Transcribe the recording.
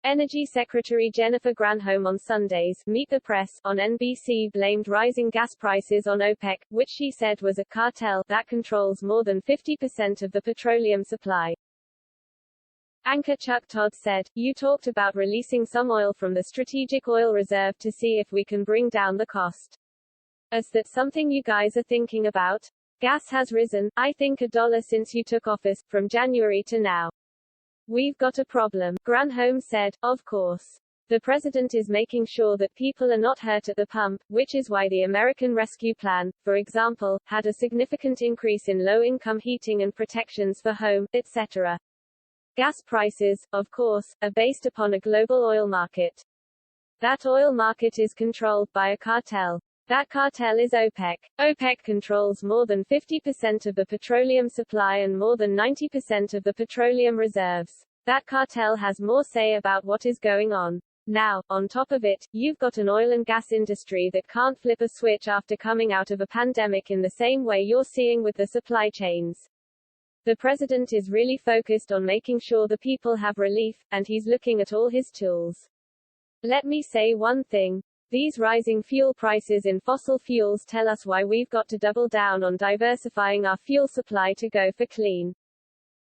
Energy Secretary Jennifer Granholm on Sunday's Meet the Press on NBC blamed rising gas prices on OPEC, which she said was a cartel that controls more than 50% of the petroleum supply. Anchor Chuck Todd said, "You talked about releasing some oil from the strategic oil reserve to see if we can bring down the cost. Is that something you guys are thinking about? Gas has risen, I think $1 since you took office, from January to now. We've got a problem." Granholm said, "Of course. The president is making sure that people are not hurt at the pump, which is why the American Rescue Plan, for example, had a significant increase in low-income heating and protections for home, etc. Gas prices, of course, are based upon a global oil market. That oil market is controlled by a cartel. That cartel is OPEC. OPEC controls more than 50% of the petroleum supply and more than 90% of the petroleum reserves. That cartel has more say about what is going on. Now, on top of it, you've got an oil and gas industry that can't flip a switch after coming out of a pandemic in the same way you're seeing with the supply chains. The president is really focused on making sure the people have relief, and he's looking at all his tools. Let me say one thing. These rising fuel prices in fossil fuels tell us why we've got to double down on diversifying our fuel supply to go for clean,